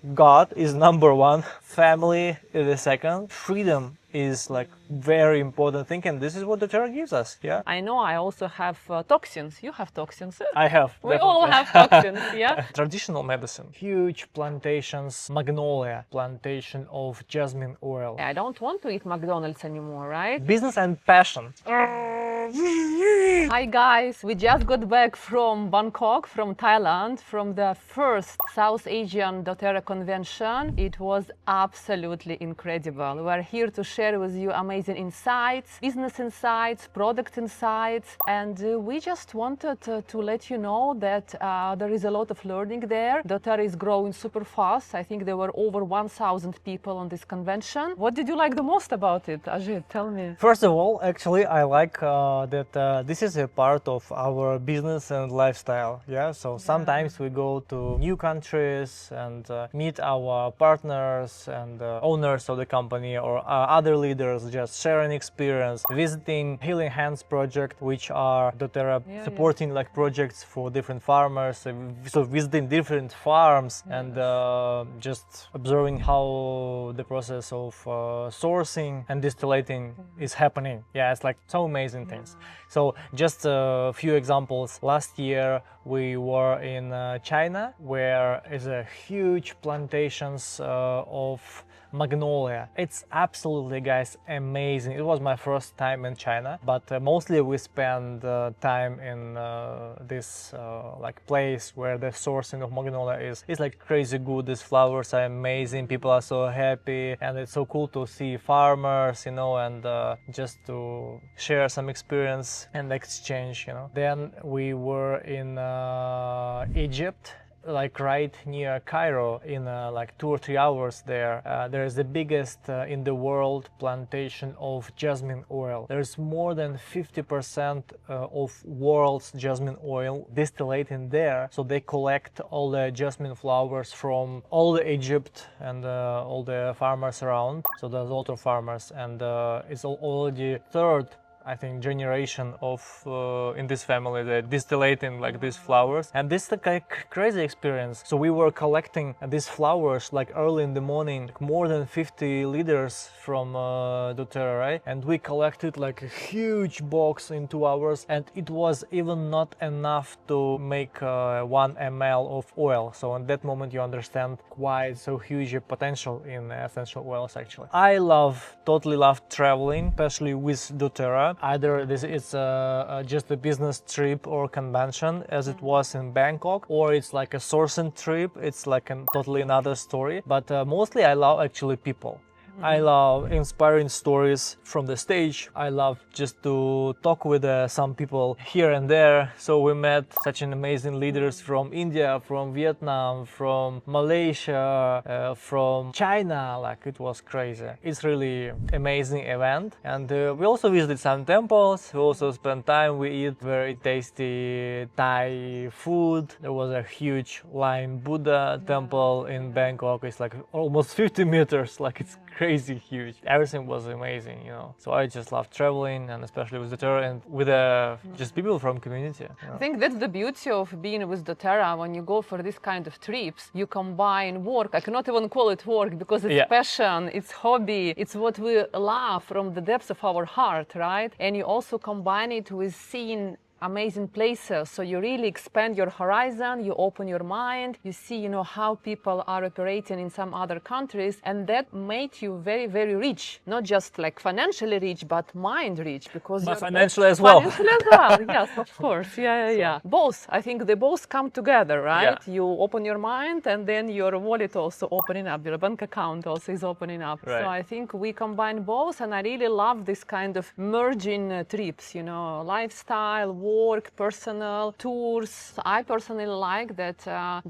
God is number one, family is the second, freedom is like very important thing, and this is what doTERRA gives us. Yeah, I know I also have toxins. You have toxins. I have. We all have toxins, yeah? Traditional medicine, huge plantations, Magnolia, plantation of jasmine oil. I don't want to eat McDonald's anymore, right? Business and passion. Hi guys, we just got back from Bangkok, from Thailand, from the first South Asian doTERRA convention. It was absolutely incredible. We're here to share with you amazing insights, business insights, product insights, and we just wanted to let you know that there is a lot of learning there. doTERRA is growing super fast. I think there were over 1,000 people on this convention. What did you like the most about it, Ajit? Tell me. First of all, actually, I like that this is a part of our business and lifestyle. Yeah, so sometimes we go to new countries and meet our partners and owners of the company or other leaders, just sharing experience, visiting Healing Hands project, which are doTERRA supporting like projects for different farmers. So visiting different farms and just observing how the process of sourcing and distillating is happening. Yeah, it's like so amazing things. So just a few examples. Last year we were in China, where is a huge plantations of Magnolia. It's absolutely, guys, amazing. It was my first time in China, but mostly we spend time in this like place where the sourcing of Magnolia is like crazy good. These flowers are amazing, people are so happy, and it's so cool to see farmers, you know, and just to share some experience and exchange, you know. Then we were in Egypt, like right near Cairo, in like 2 or 3 hours there. There is the biggest in the world plantation of jasmine oil. There's more than 50% of world's jasmine oil distillating there. So they collect all the jasmine flowers from all the Egypt and all the farmers around. So there's a lot of farmers, and it's already third, I think, generation of in this family that distillating like these flowers, and this is like a crazy experience. So we were collecting these flowers like early in the morning, more than 50 liters from doTERRA, right? And we collected like a huge box in 2 hours, and it was even not enough to make 1 ml of oil. So in that moment you understand why it's so huge a potential in essential oils. Actually, I totally love traveling, especially with doTERRA. Either this is just a business trip or convention, as it was in Bangkok, or it's like a sourcing trip. It's like a totally another story. But mostly I love actually people. I love inspiring stories from the stage. I love just to talk with some people here and there. So we met such an amazing leaders from India, from Vietnam, from Malaysia, from China. Like, it was crazy. It's really amazing event. And we also visited some temples. We also spent time. We eat very tasty Thai food. There was a huge Lion Buddha temple in Bangkok. It's like almost 50 meters. Like, it's crazy huge. Everything was amazing, you know. So I just love traveling, and especially with doTERRA and with just people from community. You know? I think that's the beauty of being with doTERRA. When you go for this kind of trips, you combine work. I cannot even call it work because it's passion, it's hobby, it's what we love from the depths of our heart, right? And you also combine it with seeing amazing places, so you really expand your horizon, you open your mind, you see, you know, how people are operating in some other countries, and that made you very, very rich. Not just like financially rich, but mind rich, because but financially as well. Financially as well, yes, of course, yeah. Both, I think they both come together, right? Yeah. You open your mind, and then your wallet also opening up, your bank account also is opening up. Right. So I think we combine both, and I really love this kind of merging trips, you know, lifestyle, work, personal tours. I personally like that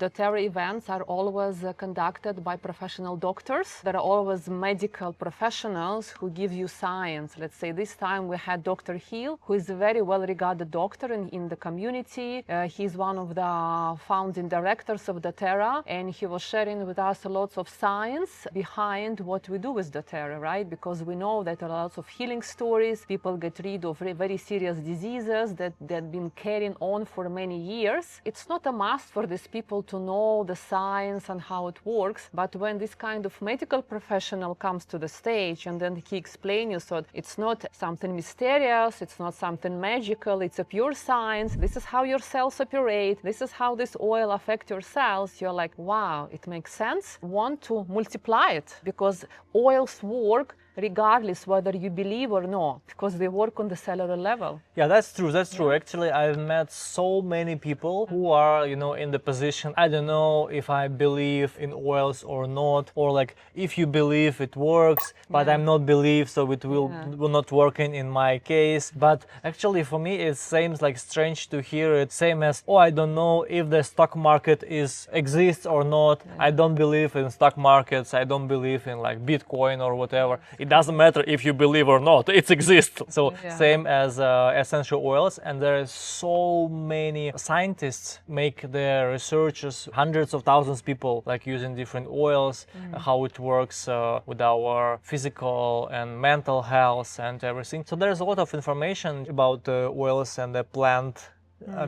doTERRA events are always conducted by professional doctors. There are always medical professionals who give you science. Let's say this time we had Dr. Hill, who is a very well-regarded doctor in the community. He's one of the founding directors of doTERRA, and he was sharing with us lots of science behind what we do with doTERRA, right? Because we know that there are lots of healing stories. People get rid of very serious diseases that that been carrying on for many years. It's not a must for these people to know the science and how it works, but when this kind of medical professional comes to the stage and then he explains you, so it's not something mysterious, it's not something magical, it's a pure science, this is how your cells operate, this is how this oil affects your cells, you're like, wow, it makes sense. Want to multiply it, because oils work regardless whether you believe or not, because they work on the cellular level. Yeah, that's true. That's true. Actually, I've met so many people who are, in the position, I don't know if I believe in oils or not, or like if you believe it works, but I'm not believe, so it will not working in my case. But actually, for me, it seems like strange to hear it. Same as, oh, I don't know if the stock market exists or not. I don't believe in stock markets. I don't believe in like Bitcoin or whatever. It doesn't matter if you believe or not, it exists. So same as essential oils, and there is so many scientists make their researches, hundreds of thousands of people like using different oils, how it works with our physical and mental health and everything. So there's a lot of information about oils and the plant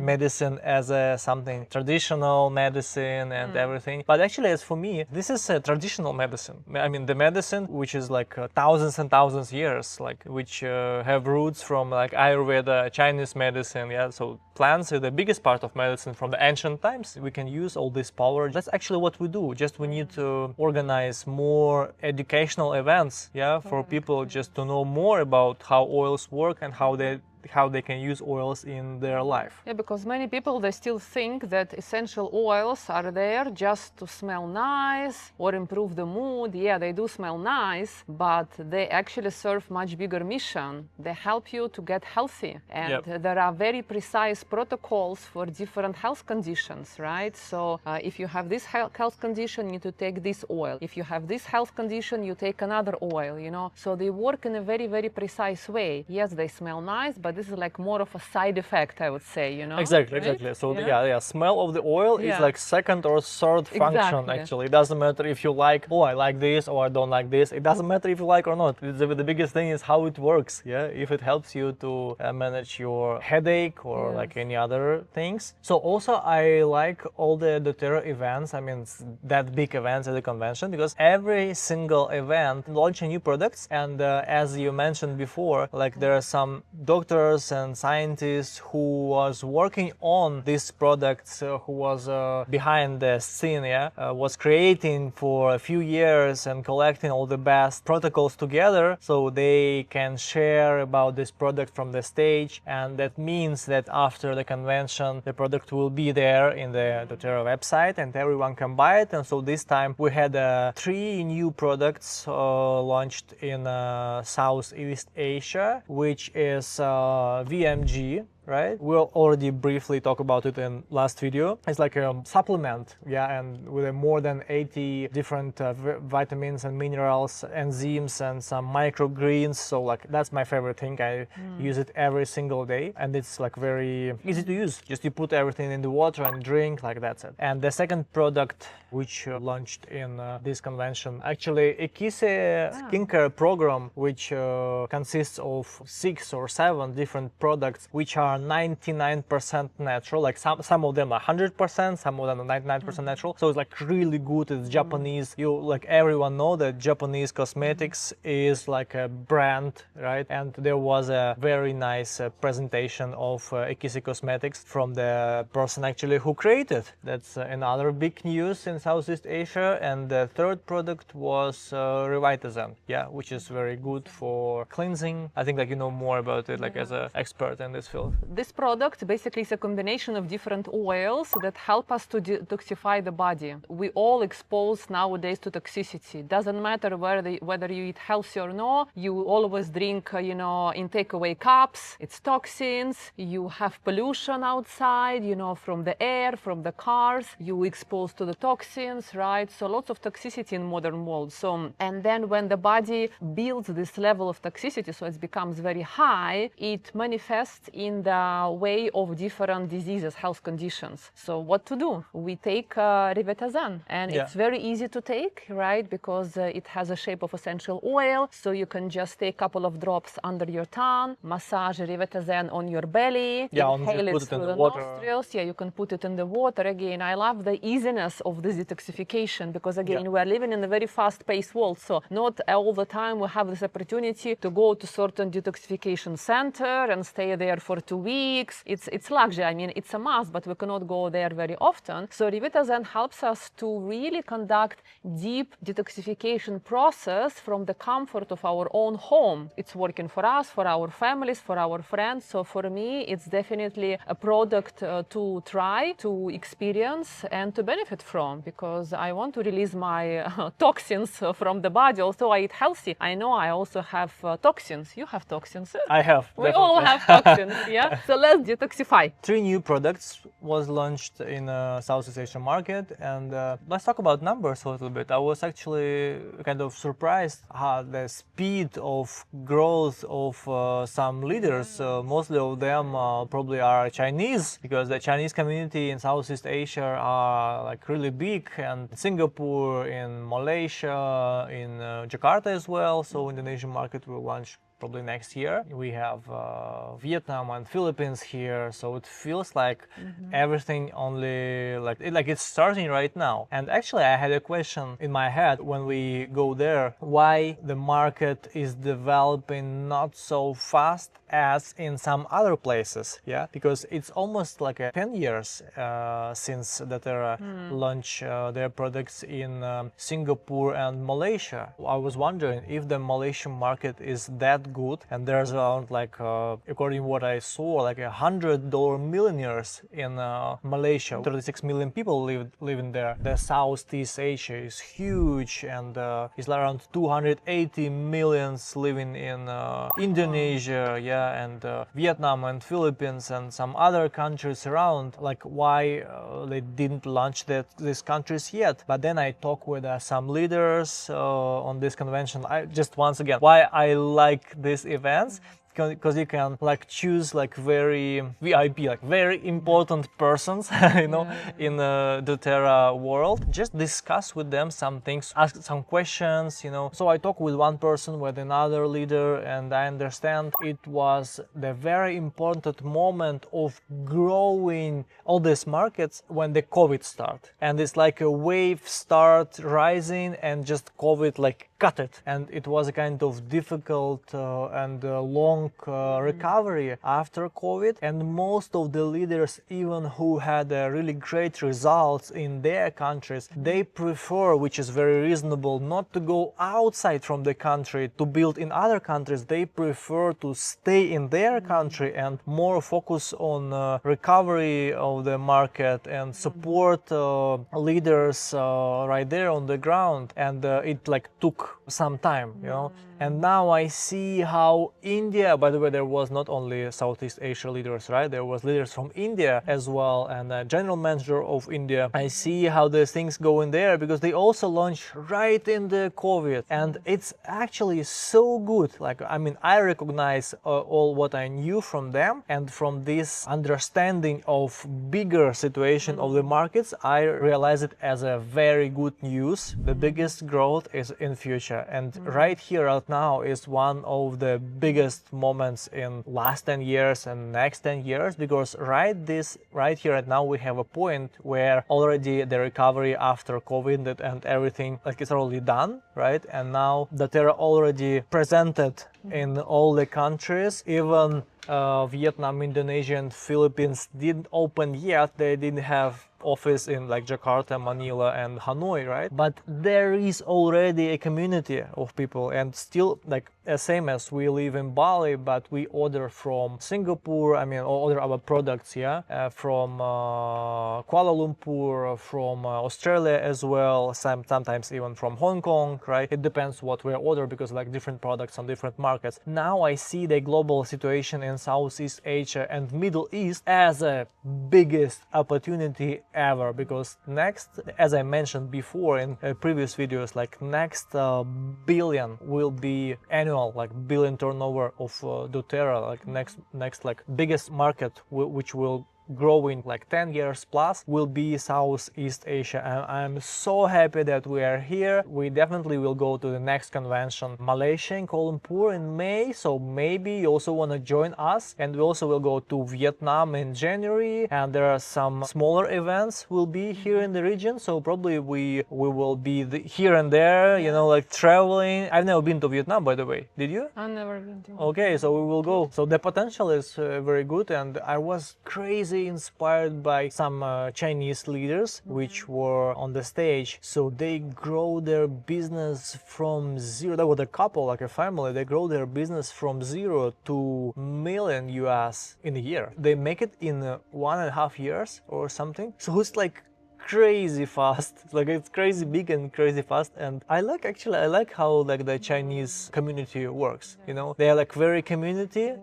medicine as something traditional medicine and everything. But actually, as for me, this is a traditional medicine. I mean, the medicine which is like thousands and thousands years, like which have roots from like Ayurveda, Chinese medicine. Yeah, so plants are the biggest part of medicine from the ancient times. We can use all this power. That's actually what we do. Just we need to organize more educational events, for people just to know more about how oils work and how they can use oils in their life. Yeah, because many people, they still think that essential oils are there just to smell nice or improve the mood. Yeah, they do smell nice, but they actually serve much bigger mission. They help you to get healthy. And there are very precise protocols for different health conditions, right? So if you have this health condition, you need to take this oil. If you have this health condition, you take another oil, So they work in a very, very precise way. Yes, they smell nice, but this is like more of a side effect, I would say, Exactly, right? Exactly. So the smell of the oil is like second or third function, actually. It doesn't matter if you like, oh, I like this or I don't like this. It doesn't matter if you like or not. The biggest thing is how it works, if it helps you to manage your headache or like any other things. So also I like all the doTERRA events, I mean, that big events at the convention, because every single event launching new products, and as you mentioned before, like there are some doctors and scientists who was working on these products, who was behind the scene, was creating for a few years and collecting all the best protocols together so they can share about this product from the stage. And that means that after the convention, the product will be there in the doTERRA website and everyone can buy it. And so this time we had 3 new products launched in Southeast Asia, which is VMG, right? We'll already briefly talk about it in last video. It's like a supplement, and with more than 80 different vitamins and minerals, enzymes, and some microgreens. So like that's my favorite thing. I use it every single day, and it's like very easy to use. Just you put everything in the water and drink, like that's it. And the second product which launched in this convention, actually Ekise skincare program, which consists of 6 or 7 different products which are 99% natural. Like some of them are 100%, some of them are 99% natural. So it's like really good. It's Japanese. You like everyone know that Japanese cosmetics is like a brand, right? And there was a very nice presentation of Ekise Cosmetics from the person actually who created. That's another big news in Southeast Asia. And the third product was Revitazone, which is very good for cleansing. I think like you know more about it, like as an expert in this field. This product basically is a combination of different oils that help us to detoxify the body. We all exposed nowadays to toxicity. Doesn't matter whether you eat healthy or not. You always drink, in takeaway cups. It's toxins. You have pollution outside, from the air, from the cars. You exposed to the toxins, right? So lots of toxicity in modern world. So, and then when the body builds this level of toxicity, so it becomes very high, it manifests in the way of different diseases, health conditions. So what to do? We take rivetazen, and it's very easy to take, right? Because it has a shape of essential oil. So you can just take a couple of drops under your tongue, massage rivetazen on your belly, inhale it through the nostrils. Yeah, you can put it in the water. Again, I love the easiness of this detoxification, because again, we're living in a very fast-paced world. So not all the time we have this opportunity to go to certain detoxification center and stay there for 2 weeks. It's luxury. I mean, it's a must, but we cannot go there very often. So rivetazen helps us to really conduct deep detoxification process from the comfort of our own home. It's working for us, for our families, for our friends. So for me, it's definitely a product to try, to experience, and to benefit from, because I want to release my toxins from the body. Also, I eat healthy. I know I also have toxins. You have toxins. I have. We all have toxins, yeah? So let's detoxify. 3 new products was launched in Southeast Asia market, and let's talk about numbers a little bit. I was actually kind of surprised how the speed of growth of some leaders. Mostly of them probably are Chinese, because the Chinese community in Southeast Asia are like really big, and Singapore, in Malaysia, in Jakarta as well. So Indonesian market will launch probably next year. We have Vietnam and Philippines here, so it feels like everything only like it's starting right now. And actually, I had a question in my head when we go there: why the market is developing not so fast as in some other places? Yeah, because it's almost like 10 years since dōTERRA launched their products in Singapore and Malaysia. I was wondering if the Malaysian market is that good, and there's around like according to what I saw, like $100 millionaires in Malaysia. 36 million people living there. The Southeast Asia is huge, and it's around 280 millions living in Indonesia, and Vietnam and Philippines and some other countries around. Like, why they didn't launch these countries yet? But then I talked with some leaders on this convention. I just, once again, why I like these events, because you can like choose like very VIP, like very important persons, you know, in the dōTERRA world. Just discuss with them some things, ask some questions, you know. So I talked with one person, with another leader, and I understand it was the very important moment of growing all these markets when the COVID started. And it's like a wave start rising, and just COVID like cut it. And it was a kind of difficult and long recovery after COVID. And most of the leaders, even who had really great results in their countries, they prefer, which is very reasonable, not to go outside from the country to build in other countries. They prefer to stay in their country and more focus on recovery of the market and support leaders right there on the ground. And it like took some time, you know. And now I see how India, by the way, there was not only Southeast Asia leaders, right? There was leaders from India as well, and a general manager of India. I see how the things go in there, because they also launched right in the COVID, and it's actually so good. Like, I mean, I recognize all what I knew from them, and from this understanding of bigger situation of the markets, I realize it as a very good news. The biggest growth is in future, and right here, right now, is one of the biggest moments in last 10 years and next 10 years, because right here right now we have a point where already the recovery after COVID and everything like it's already done, right? And now dōTERRA already presented in all the countries. Even Vietnam, Indonesia and Philippines didn't open yet. They didn't have office in like Jakarta, Manila and Hanoi, right? But there is already a community of people, and still like same as we live in Bali, but we order from Singapore, I mean, order our products, from Kuala Lumpur, from Australia as well, sometimes even from Hong Kong, right? It depends what we order, because like different products on different markets. Now I see the global situation in Southeast Asia and Middle East as a biggest opportunity ever, because next, as I mentioned before in previous videos, like next billion will be annual, like billion turnover of doTERRA, like next like biggest market which will growing like 10 years plus will be Southeast Asia, and I'm so happy that we are here. We definitely will go to the next convention, Malaysia in Kuala Lumpur in May, so maybe you also want to join us. And we also will go to Vietnam in January, and there are some smaller events will be here in the region, so probably we will be here and there, you know, like traveling. I've never been to Vietnam, by the way. Did you? I've never been to. Okay, so we will go. So the potential is very good, and I was crazy inspired by some Chinese leaders which were on the stage. So they grow their business from zero. That was a couple, like a family. They grow their business from 0 to million US in a year. They make it in 1.5 years or something. So it's like crazy fast. Like it's crazy big and crazy fast. And I like how like the Chinese community works. You know, they are like very community.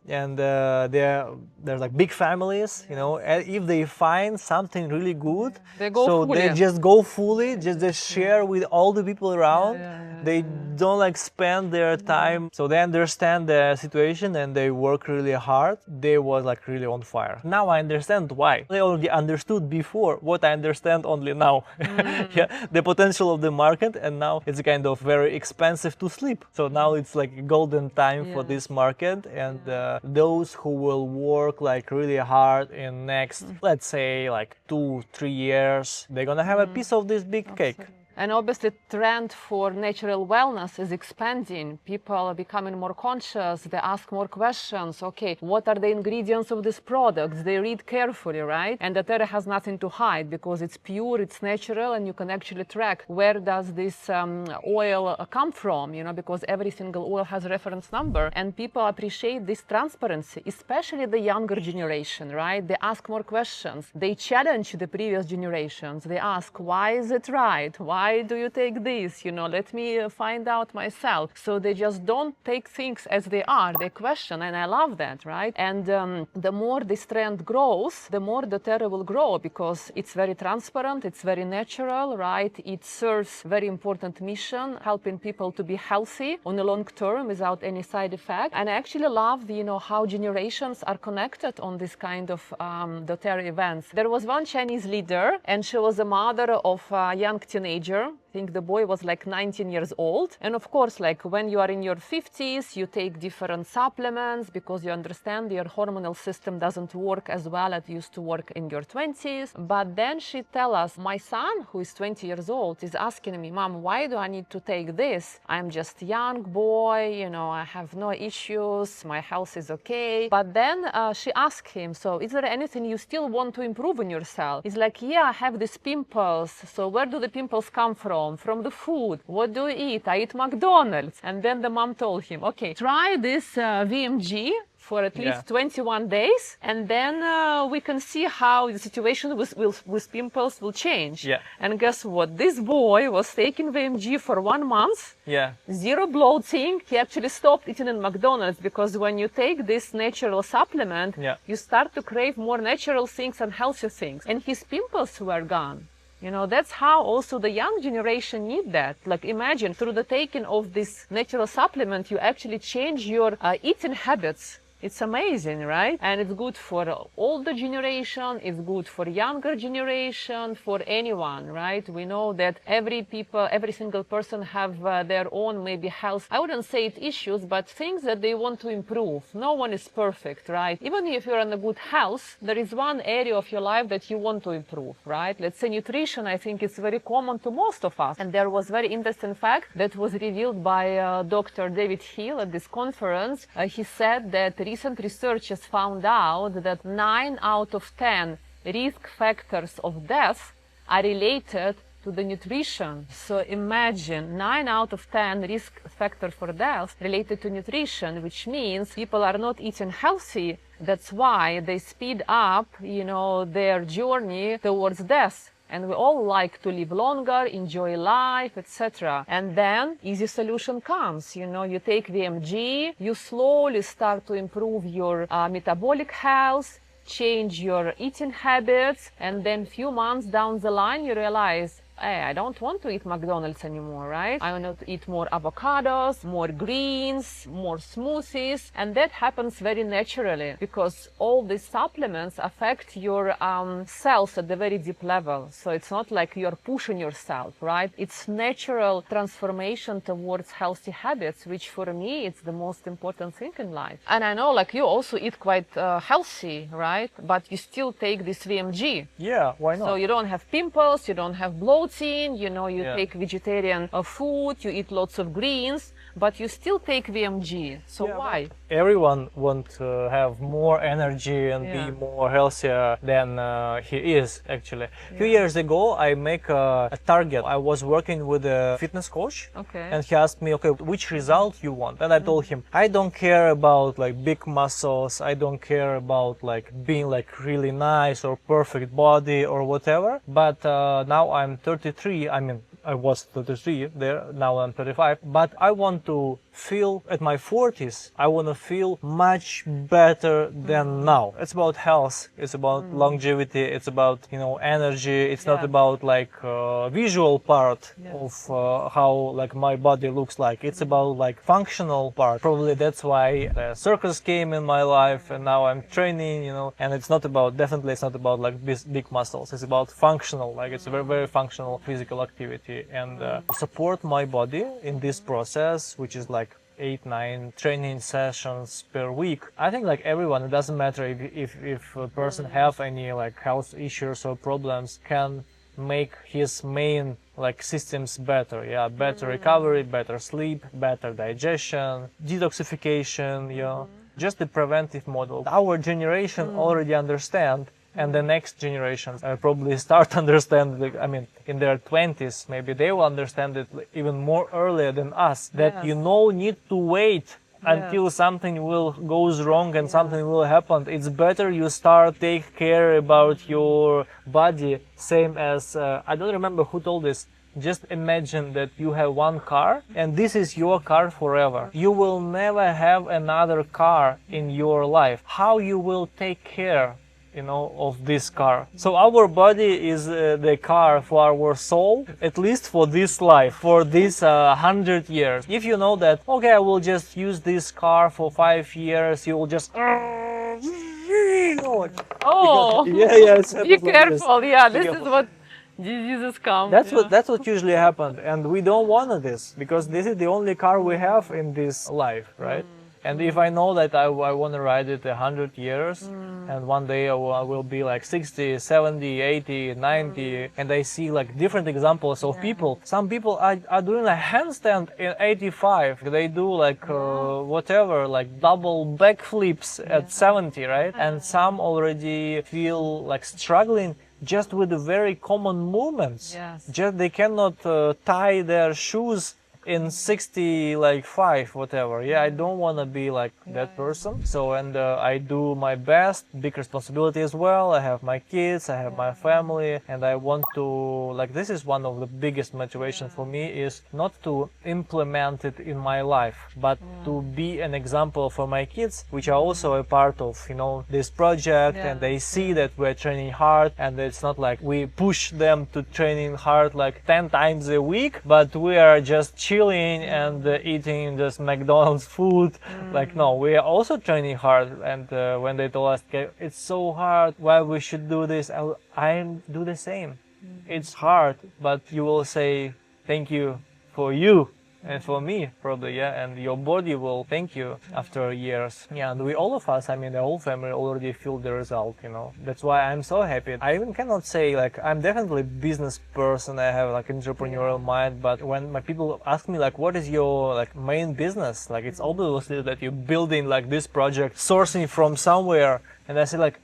And they're like big families, you know. If they find something really good, they go so fully. they just go fully, just share with all the people around. They don't like spend their time, so they understand the situation and they work really hard. They was like really on fire. Now I understand why. They already understood before what I understand only now. Yeah, the potential of the market, and now it's kind of very expensive to sleep. So now it's like a golden time for this market, and those who will work like really hard in next, let's say like 2-3 years, they're gonna have a piece of this big cake. And obviously, the trend for natural wellness is expanding. People are becoming more conscious. They ask more questions. Okay, what are the ingredients of these products? They read carefully, right? And doTERRA has nothing to hide because it's pure, it's natural, and you can actually track where does this oil come from, you know, because every single oil has a reference number. And people appreciate this transparency, especially the younger generation, right? They ask more questions. They challenge the previous generations. They ask, why is it right? Why do you take this? You know, let me find out myself. So they just don't take things as they are. They question, and I love that, right? And the more this trend grows, the more doTERRA will grow because it's very transparent, it's very natural, right? It serves very important mission, helping people to be healthy on the long term without any side effect. And I actually love, you know, how generations are connected on this kind of doTERRA events. There was one Chinese leader, and she was a mother of a young teenager. I think the boy was like 19 years old. And of course, like when you are in your 50s, you take different supplements because you understand your hormonal system doesn't work as well as it used to work in your 20s. But then she tell us, my son, who is 20 years old, is asking me, Mom, why do I need to take this? I'm just a young boy, you know, I have no issues, my health is okay. But then she asked him, so is there anything you still want to improve in yourself? He's like, yeah, I have these pimples. So where do the pimples come from? From the food. What do you eat? I eat McDonald's. And then the mom told him, okay, try this VMG for at least 21 days, and then we can see how the situation with pimples will change. Yeah. And guess what? This boy was taking VMG for 1 month. Yeah. Zero bloating. He actually stopped eating in McDonald's because when you take this natural supplement, you start to crave more natural things and healthy things. And his pimples were gone. You know, that's how also the young generation need that. Like imagine through the taking of this natural supplement, you actually change your eating habits. It's amazing, right? And it's good for older generation, it's good for younger generation, for anyone, right? We know that every single person have their own maybe health, I wouldn't say it issues, but things that they want to improve. No one is perfect, right? Even if you're in a good health, there is one area of your life that you want to improve, right? Let's say nutrition, I think it's very common to most of us. And there was very interesting fact that was revealed by Dr. David Hill at this conference. He said that recent research has found out that 9 out of 10 risk factors of death are related to the nutrition. So imagine 9 out of 10 risk factors for death related to nutrition, which means people are not eating healthy. That's why they speed up, you know, their journey towards death. And we all like to live longer, enjoy life, etc. And then easy solution comes. You know, you take VMG, you slowly start to improve your metabolic health, change your eating habits, and then few months down the line you realize, hey, I don't want to eat McDonald's anymore, right? I want to eat more avocados, more greens, more smoothies, and that happens very naturally because all these supplements affect your cells at the very deep level. So it's not like you're pushing yourself, right? It's natural transformation towards healthy habits, which for me, it's the most important thing in life. And I know like you also eat quite healthy, right? But you still take this VMG. Yeah, why not? So you don't have pimples, you don't have bloating, you know, you take vegetarian food, you eat lots of greens, but you still take VMG. So why? Everyone wants to have more energy and be more healthier than he is actually. A few years ago, I make a target. I was working with a fitness coach, and he asked me, okay, which result you want? And I told him, I don't care about like big muscles. I don't care about like being like really nice or perfect body or whatever. But now I'm 33. I mean, I was 33 there, now I'm 35, but I want to feel at my 40s, I want to feel much better than now. It's about health, it's about longevity, it's about, you know, energy, it's not about like visual part of how like my body looks like, it's about like functional part. Probably that's why the circus came in my life and now I'm training, you know, and it's not about, definitely it's not about like big muscles, it's about functional, like it's a very, very functional physical activity, and support my body in this process, which is like 8-9 training sessions per week. I think like everyone, it doesn't matter if a person have any like health issues or problems, can make his main like systems better. Better recovery, better sleep, better digestion, detoxification, you know, just the preventive model. Our generation already understand, and the next generations probably start understand, I mean, in their 20s, maybe they will understand it even more earlier than us, that you no need to wait until something will goes wrong and something will happen. It's better you start take care about your body, same as, I don't remember who told this, just imagine that you have one car and this is your car forever. You will never have another car in your life. How you will take care, you know, of this car? So our body is the car for our soul, at least for this life, for this 100 years. If you know that, okay, I will just use this car for 5 years, you will just be careful. This is what diseases come. That's what usually happens, and we don't want this because this is the only car we have in this life, right? And if I know that I want to ride it 100 years, and one day I will be like 60, 70, 80, 90, and I see like different examples of people. Some people are doing a handstand in 85. They do like whatever, like double backflips at 70, right? And some already feel like struggling just with the very common movements. Just they cannot tie their shoes in 65, whatever. I don't want to be like that person. So, and I do my best, big responsibility as well. I have my kids, I have my family, and I want to, like, this is one of the biggest motivations for me, is not to implement it in my life, but to be an example for my kids, which are also a part of, you know, this project, and they see that we're training hard, and it's not like we push them to training hard like 10 times a week, but we are just chilling and eating just McDonald's food. Like, no, we are also training hard. And when they told us, okay, it's so hard, why we should do this, I do the same. It's hard, but you will say thank you for you and for me, probably, and your body will thank you after years. And we, all of us, I mean, the whole family already feel the result, you know. That's why I'm so happy. I even cannot say, like, I'm definitely a business person, I have, like, entrepreneurial mind, but when my people ask me, like, what is your, like, main business? Like, it's obviously that you're building, like, this project, sourcing from somewhere. And I say, like,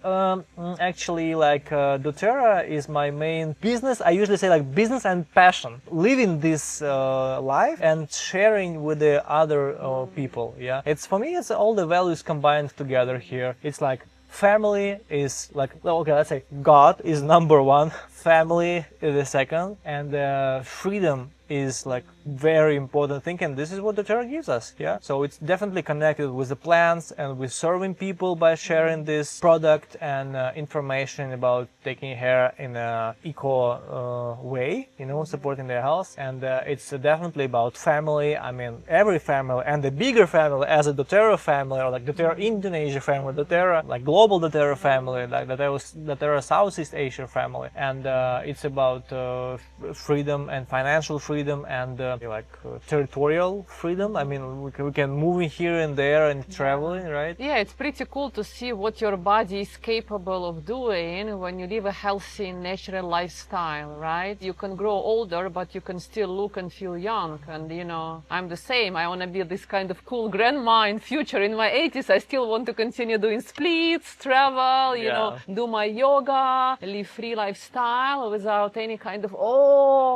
actually, like, doTERRA is my main business. I usually say, like, business and passion. Living this life and sharing with the other people, It's, for me, it's all the values combined together here. It's like, family is like, okay, let's say God is number one, family is the second, and freedom is like very important thing, and this is what doTERRA gives us. Yeah, so it's definitely connected with the plants and with serving people by sharing this product and information about taking care in a eco way, you know, supporting their health. And it's definitely about family. I mean, every family and the bigger family as a doTERRA family, or like doTERRA Indonesia family, doTERRA like global doTERRA family, like doTERRA Southeast Asia family. And it's about freedom and financial freedom and territorial freedom. I mean, we can move in here and there and traveling, right? Yeah, it's pretty cool to see what your body is capable of doing when you live a healthy, natural lifestyle, right? You can grow older, but you can still look and feel young. And you know, I'm the same. I want to be this kind of cool grandma in future. In my 80s, I still want to continue doing splits, travel, you know, do my yoga, live free lifestyle without any kind of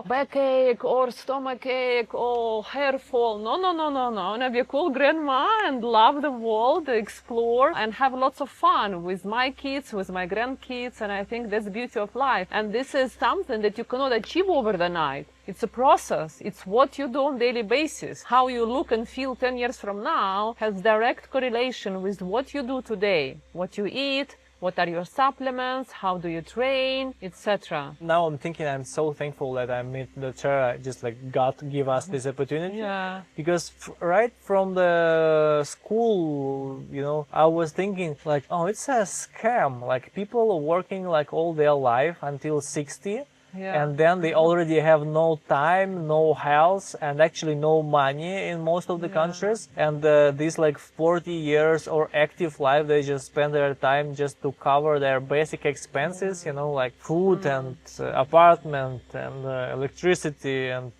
backache or stomachache or hair fall. No. I want to be a cool grandma and love the world, explore and have lots of fun with my kids, with my grandkids. And I think that's the beauty of life. And this is something that you cannot achieve over the night. It's a process. It's what you do on a daily basis. How you look and feel 10 years from now has direct correlation with what you do today, what you eat, what are your supplements, how do you train, etc. Now I'm thinking I'm so thankful that I met doTERRA, just like God give us this opportunity. Yeah. Because right from the school, you know, I was thinking like, oh, it's a scam. Like people are working like all their life until 60. Yeah. And then they already have no time, no health, and actually no money in most of the countries. And these like 40 years or active life, they just spend their time just to cover their basic expenses, you know, like food and apartment and electricity and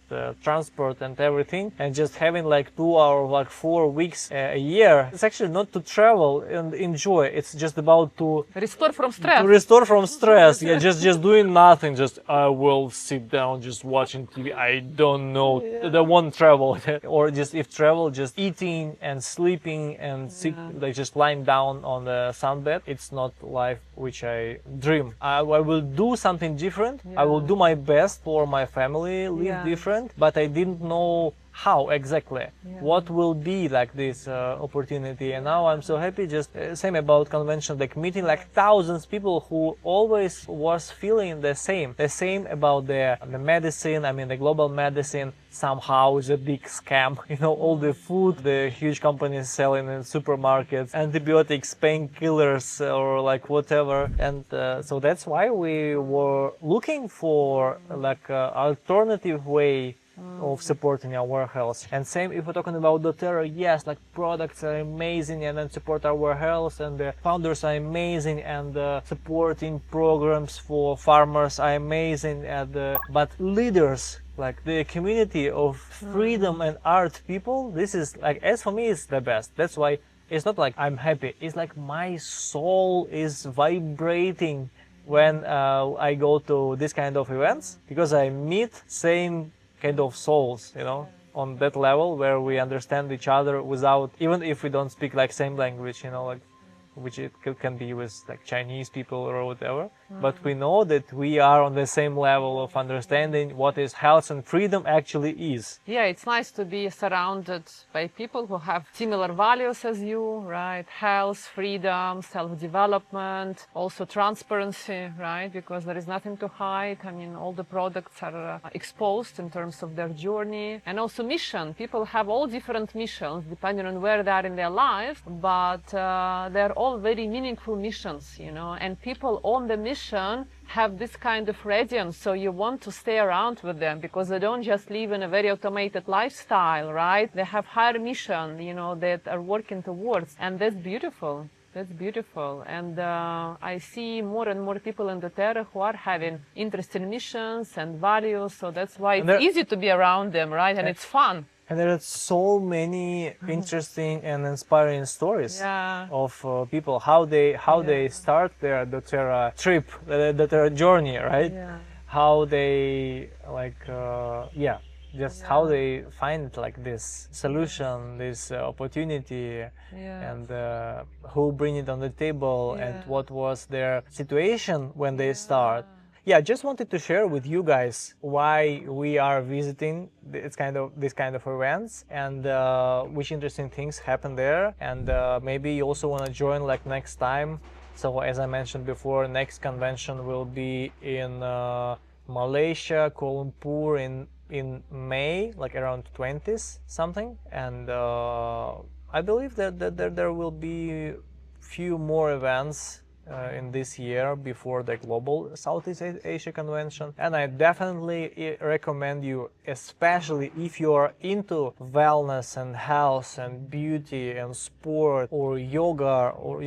transport and everything, and just having like 2 or like 4 weeks a year. It's actually not to travel and enjoy. It's just about to restore from stress. Yeah, just doing nothing. Just I will sit down, just watching TV. I don't know. They won't travel, or just if travel, just eating and sleeping and sick, like just lying down on the sunbed. It's not life which I dream. I will do something different. I will do my best for my family, live different. But I didn't know how exactly, what will be like this opportunity. And now I'm so happy. Just same about convention, like meeting like thousands of people who always was feeling the same about the medicine. I mean, the global medicine somehow is a big scam. You know, all the food the huge companies selling in supermarkets, antibiotics, painkillers, or like whatever. And so that's why we were looking for like an alternative way of supporting our health. And same if we're talking about doTERRA, yes, like products are amazing and then support our health, and the founders are amazing, and supporting programs for farmers are amazing, and but leaders, like the community of freedom and art people, this is like, as for me, it's the best. That's why it's not like I'm happy, it's like my soul is vibrating when I go to this kind of events, because I meet same kind of souls, you know, on that level where we understand each other without, even if we don't speak like same language, you know, like which it can be with like Chinese people or whatever. But we know that we are on the same level of understanding what is health and freedom actually is. Yeah, it's nice to be surrounded by people who have similar values as you, right? Health, freedom, self-development, also transparency, right? Because there is nothing to hide. I mean, all the products are exposed in terms of their journey. And also mission. People have all different missions depending on where they are in their life, but they're all very meaningful missions, you know, and people on the mission have this kind of radiance, so you want to stay around with them because they don't just live in a very automated lifestyle, right? They have higher mission, you know, that are working towards, and that's beautiful. That's beautiful. And I see more and more people in doTERRA who are having interesting missions and values, so that's why it's easy to be around them, right? And it's fun. And there are so many interesting and inspiring stories of people, how they start their doTERRA trip, doTERRA journey, right? How they like, how they find like this solution, this opportunity, and who bring it on the table, and what was their situation when they start. yeah, just wanted to share with you guys why we are visiting this kind of events, and which interesting things happen there, and maybe you also want to join like next time. So as I mentioned before, next convention will be in Malaysia, Kuala Lumpur in May, like around 20th something, and I believe that there will be few more events in this year before the global Southeast Asia convention, and I definitely recommend you, especially if you are into wellness and health and beauty and sport or yoga or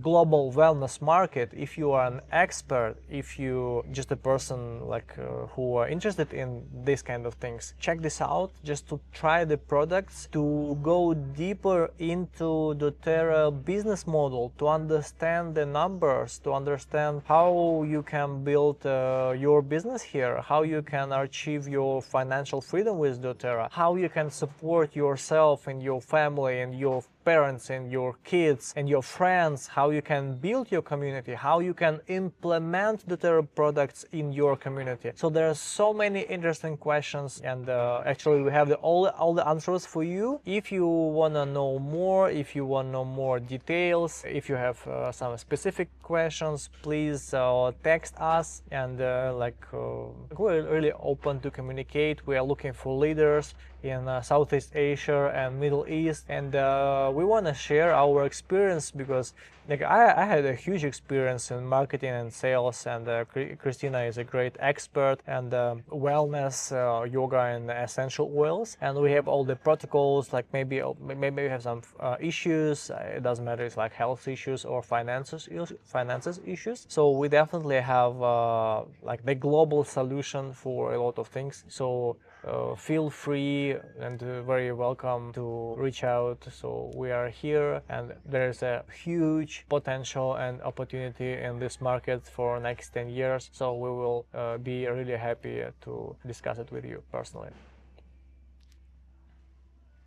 global wellness market. If you are an expert, if you just a person like who are interested in this kind of things, check this out just to try the products, to go deeper into the doTERRA business model, to understand the numbers, to understand how you can build your business here, how you can achieve your financial freedom with doTERRA, how you can support yourself and your family and your parents and your kids and your friends, how you can build your community, how you can implement doTERRA products in your community. So there are so many interesting questions, and actually we have all the answers for you. If you want to know more, if you want to know more details, if you have some specific questions, please text us, and we're really open to communicate. We are looking for leaders in Southeast Asia and Middle East, and we want to share our experience, because like I had a huge experience in marketing and sales, and Christina is a great expert, and wellness, yoga and essential oils, and we have all the protocols. Like maybe we have some issues, it doesn't matter, it's like health issues or finances issues, so we definitely have like the global solution for a lot of things. So feel free and very welcome to reach out. So we are here, and there's a huge potential and opportunity in this market for next 10 years. So we will be really happy to discuss it with you personally.